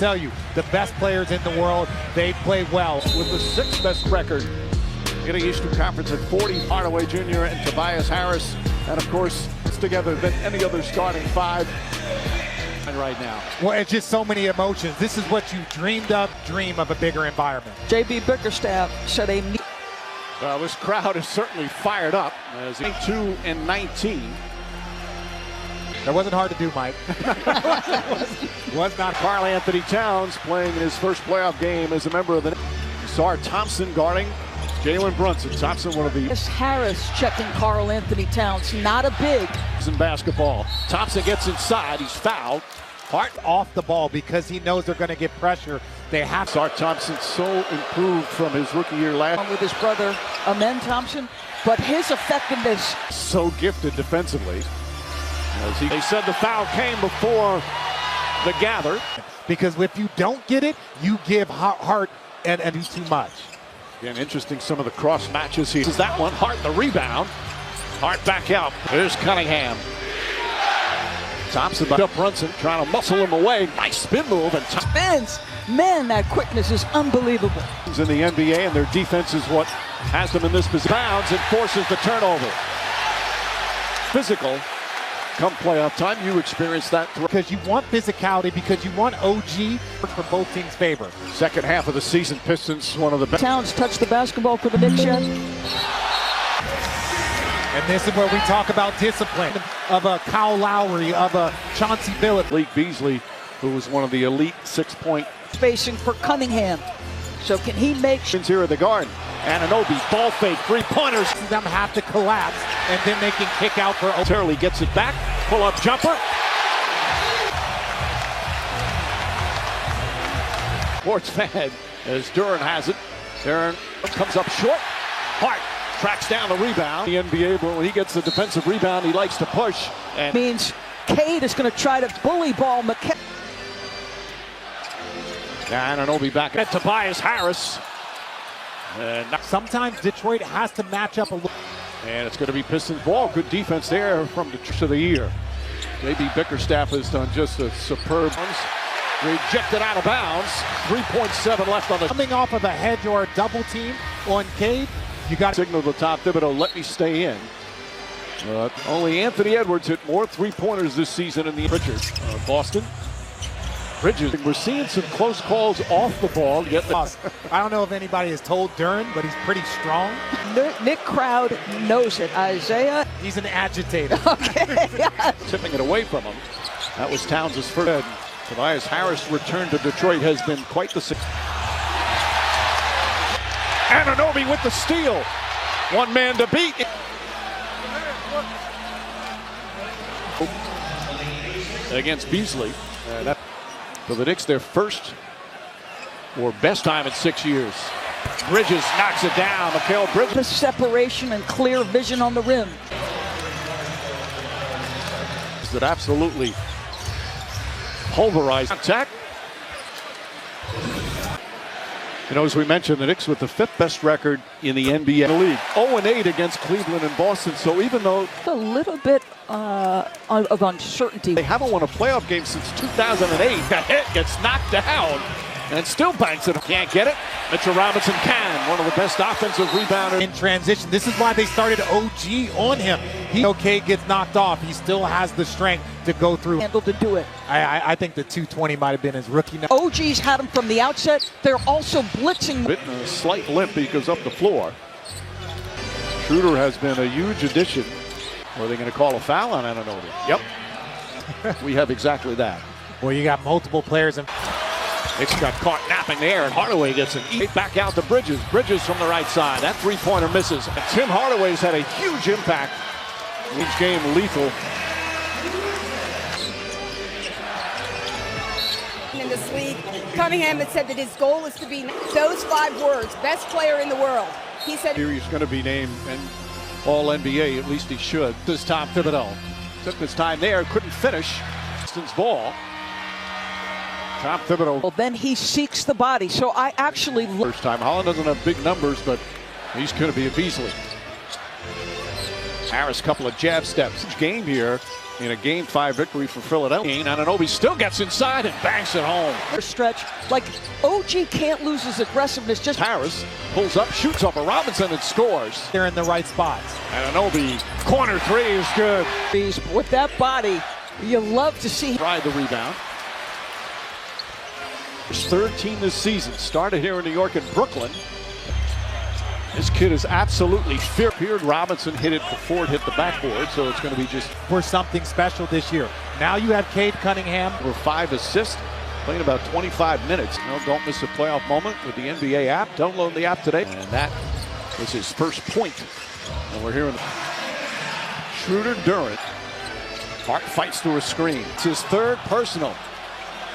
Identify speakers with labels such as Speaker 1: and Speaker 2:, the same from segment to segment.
Speaker 1: tell you, the best players in the world, they play well.
Speaker 2: With the 6th best record in the Eastern Conference at 40, Hardaway Jr. and Tobias Harris, and of course, it's together than any other starting 5 right now.
Speaker 1: Well, it's just so many emotions. This is what you dream of a bigger environment.
Speaker 3: J.B. Bickerstaff said
Speaker 2: this crowd is certainly fired up as 2 and 19.
Speaker 1: That wasn't hard to do, Mike.
Speaker 2: Was not. Carl Anthony Towns playing in his first playoff game as a member of the Knicks. Saw Thompson guarding Jalen Brunson. Thompson, one of the...
Speaker 3: Harris checking Carl Anthony Towns, not a big.
Speaker 2: In basketball. Thompson gets inside, he's fouled.
Speaker 1: Hart off the ball because he knows they're going to get pressure. They have...
Speaker 2: Sart Thompson so improved from his rookie year last...
Speaker 3: With his brother, Amen Thompson, but his effectiveness...
Speaker 2: So gifted defensively. They said the foul came before the gather.
Speaker 1: Because if you don't get it, you give Hart and do too much.
Speaker 2: Again, interesting some of the cross matches here. Is that one, Hart the rebound. Hart back out. There's Cunningham. Thompson up Brunson, trying to muscle him away. Nice spin move and
Speaker 3: spins. Man, that quickness is unbelievable.
Speaker 2: In the NBA, and their defense is what has them in this position. Bounds and forces the turnover. Physical. Come playoff time, you experience that.
Speaker 1: Because you want physicality, because you want OG for both teams' favor.
Speaker 2: Second half of the season, Pistons, one of the best.
Speaker 3: Towns touched the basketball for the Knicks yet?
Speaker 1: And this is where we talk about discipline of a Kyle Lowry, of a Chauncey Billups.
Speaker 2: Malik Beasley, who was one of the elite 6-point.
Speaker 3: Spacing for Cunningham. So can he make...
Speaker 2: Here at the Garden. Anunoby, ball fake, 3-pointers.
Speaker 1: Them have to collapse, and then they can kick out for...
Speaker 2: Turley gets it back, pull-up jumper. Sports fan, as Duran has it. Duran comes up short. Hart tracks down the rebound. The NBA, but when he gets the defensive rebound, he likes to push. And
Speaker 3: means Cade is going to try to bully ball McKay.
Speaker 2: Anunoby back at Tobias Harris. And
Speaker 1: sometimes Detroit has to match up a little.
Speaker 2: And it's going to be Pistons ball. Good defense there from the of the year. J.B. Bickerstaff has done just a superb. Rejected out of bounds. 3.7 left on the...
Speaker 1: Coming off of a hedge or a double team on Cade, you got to
Speaker 2: signal to Tom Thibodeau, let me stay in. Only Anthony Edwards hit more 3-pointers this season in the Richard. Boston. Bridges. We're seeing some close calls off the ball.
Speaker 1: I don't know if anybody has told Duran, but he's pretty strong.
Speaker 3: Nick Crowd knows it. Isaiah.
Speaker 1: He's an agitator.
Speaker 3: Okay.
Speaker 2: Tipping it away from him. That was Towns' first. Tobias Harris' return to Detroit has been quite the success. Anunoby with the steal. One man to beat. Against Beasley. For the Knicks, their first or best time in 6 years. Bridges knocks it down. Mikal Bridges.
Speaker 3: The separation and clear vision on the rim.
Speaker 2: That absolutely pulverized contact. You know, as we mentioned, the Knicks with the 5th best record in the NBA league. 0-8 against Cleveland and Boston. So even though
Speaker 3: a little bit of uncertainty.
Speaker 2: They haven't won a playoff game since 2008. That hit gets knocked down and still banks it. Can't get it. Mitchell Robinson can. One of the best offensive rebounders.
Speaker 1: In transition. This is why they started OG on him. Cade gets knocked off. He still has the strength to go through.
Speaker 3: Handle to do it.
Speaker 1: I think the 220 might have been his rookie.
Speaker 3: OG's had him from the outset. They're also blitzing.
Speaker 2: A slight limp. He goes up the floor. Schroeder has been a huge addition. Are they going to call a foul on Anunoby? Yep. We have exactly that.
Speaker 1: Well, you got multiple players.
Speaker 2: Knicks got caught napping there, and Hardaway gets an eat back out to Bridges. Bridges from the right side. That 3-pointer misses. And Tim Hardaway's had a huge impact. Each game lethal.
Speaker 4: In this league, Cunningham had said that his goal is to be those 5 words, best player in the world. He said
Speaker 2: he's going to be named an All-NBA, at least he should. This Tom Thibodeau took his time there, couldn't finish. Pistons ball. Tom Thibodeau.
Speaker 3: Well, then he seeks the body. So I actually
Speaker 2: first time. Holland doesn't have big numbers, but he's going to be a Beasley. Harris, couple of jab steps. Game here in a Game 5 victory for Philadelphia. Anunoby still gets inside and banks it home.
Speaker 3: Stretch, like OG can't lose his aggressiveness. Just
Speaker 2: Harris pulls up, shoots over Robinson, and scores.
Speaker 1: They're in the right spots.
Speaker 2: Anunoby, corner three is good.
Speaker 3: with that body, you love to see.
Speaker 2: Tried the rebound. His third team this season. Started here in New York and Brooklyn. This kid is absolutely feared. Robinson hit it before it hit the backboard, so it's going to be just
Speaker 1: For something special this year. Now you have Cade Cunningham.
Speaker 2: over 5 assists, playing about 25 minutes. Don't miss a playoff moment with the NBA app. Download the app today. And that was his first point. And we're hearing Schroeder Durant. Hart fights through a screen. It's his third personal.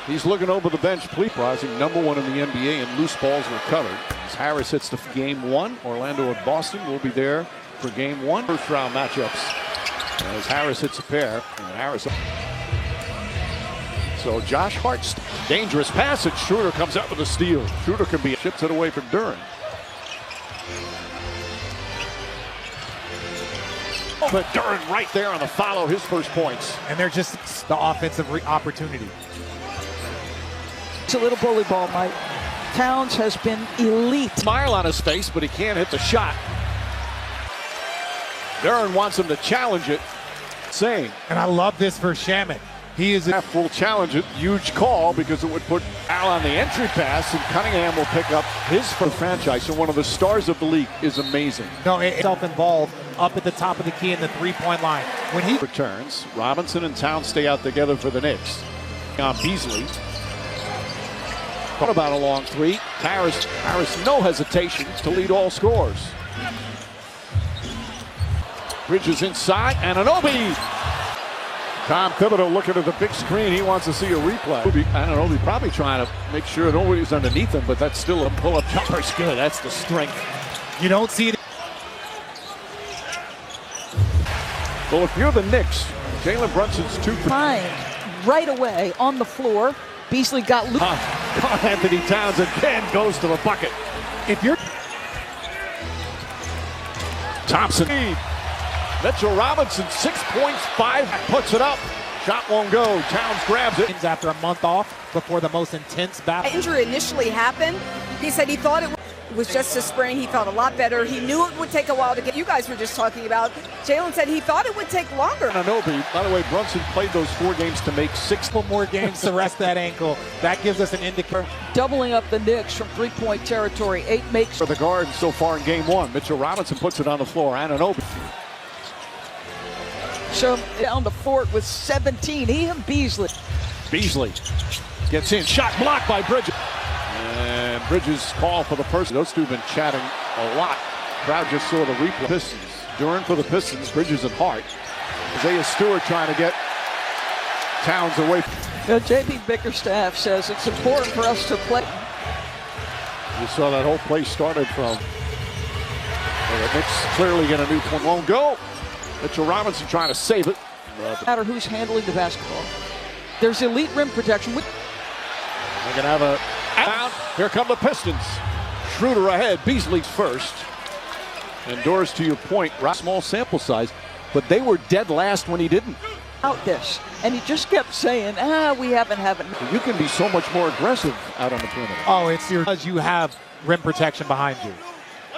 Speaker 2: He's looking over the bench, rising #1 in the NBA in loose balls recovered. As Harris hits the Game 1, Orlando and Boston will be there for Game 1. First round matchups. As Harris hits a pair, and Harris. So Josh Hart's dangerous pass, and Schroeder comes out with a steal. Schroeder can be chips it away from Durant. But Durant right there on the follow, his first points.
Speaker 1: And they're just the offensive opportunity.
Speaker 3: It's a little bully ball, Mike. Towns has been elite.
Speaker 2: Smile on his face, but he can't hit the shot. Durant wants him to challenge it. Same.
Speaker 1: And I love this for Shaman. He is
Speaker 2: Half will challenge it. Huge call because it would put Al on the entry pass, and Cunningham will pick up his for the franchise. And one of the stars of the league is amazing.
Speaker 1: self-involved up at the top of the key in the three-point line. When he
Speaker 2: Returns, Robinson and Towns stay out together for the Knicks. On Beasley. What about a long three? Harris, no hesitation to lead all scores. Bridges inside, Anunoby. Tom Thibodeau looking at the big screen. He wants to see a replay. Anunoby probably trying to make sure nobody's underneath him, but that's still a pull-up jumper's good. That's the strength.
Speaker 1: you don't see it.
Speaker 2: Well, if you're the Knicks, Jalen Brunson's 2 for
Speaker 3: Find right away on the floor. Beasley got loose.
Speaker 2: Anthony Towns again goes to the bucket.
Speaker 1: If you're
Speaker 2: Thompson. Mitchell Robinson, 6 points, 5, puts it up. Shot won't go. Towns grabs it.
Speaker 1: after a month off before the most intense battle.
Speaker 4: Injury initially happened. He said he thought it was just a sprain. He felt a lot better. He knew it would take a while to get. You guys were just talking about. Jalen said he thought it would take longer.
Speaker 2: Anunoby, by the way, Brunson played those 4 games to make 6
Speaker 1: more games to rest that ankle. That gives us an indicator.
Speaker 3: Doubling up the Knicks from three-point territory. 8 makes.
Speaker 2: for the guard so far in Game 1. Mitchell Robinson puts it on the floor. Anunoby.
Speaker 3: So down to Fort with 17. He and Beasley.
Speaker 2: Beasley gets in. Shot blocked by Bridges. And Bridges call for the person. Those two have been chatting a lot. Crowd just saw the replay. Pistons. Durant for the Pistons. Bridges and Hart. Isaiah Stewart trying to get Towns away.
Speaker 3: J.B. Bickerstaff says it's important for us to play.
Speaker 2: You saw that whole play started from. Well, the Knicks clearly get a new point. Won't go. Mitchell Robinson trying to save it.
Speaker 3: No matter who's handling the basketball. There's elite rim protection.
Speaker 2: They're going to have a out. Here come the Pistons. Schroeder ahead. Beasley's first. And Doris, to your point, small sample size, but they were dead last when he didn't.
Speaker 3: Out this. And he just kept saying, we haven't.
Speaker 2: You can be so much more aggressive out on the perimeter.
Speaker 1: Oh, it's because you have rim protection behind you.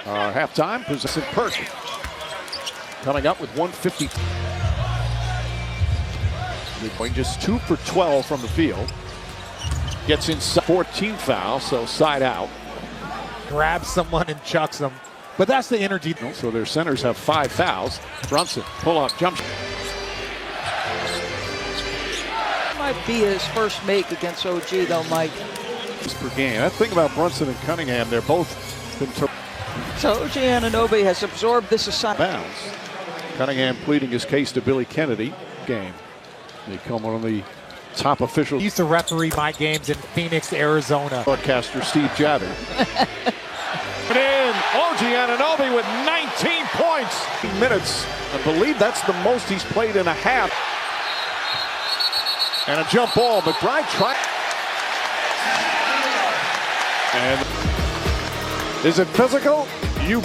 Speaker 2: Halftime, possession Perk. Coming up with 150. Going just 2 for 12 from the field. Gets in 14 foul, so side out.
Speaker 1: Grabs someone and chucks them. But that's the energy.
Speaker 2: So their centers have 5 fouls. Brunson, pull up, jump.
Speaker 3: Might be his first make against OG, though, Mike.
Speaker 2: Per game. That thing about Brunson and Cunningham, they're both been
Speaker 3: So OG Anunoby has absorbed this assignment.
Speaker 2: bounds. Cunningham pleading his case to Billy Kennedy. Game. They become one of the top officials.
Speaker 1: He used to referee my games in Phoenix, Arizona.
Speaker 2: Broadcaster Steve Jabber. In OG Anunoby with 19 points. Minutes. I believe that's the most he's played in a half. And a jump ball. McBride tried. And is it physical? You.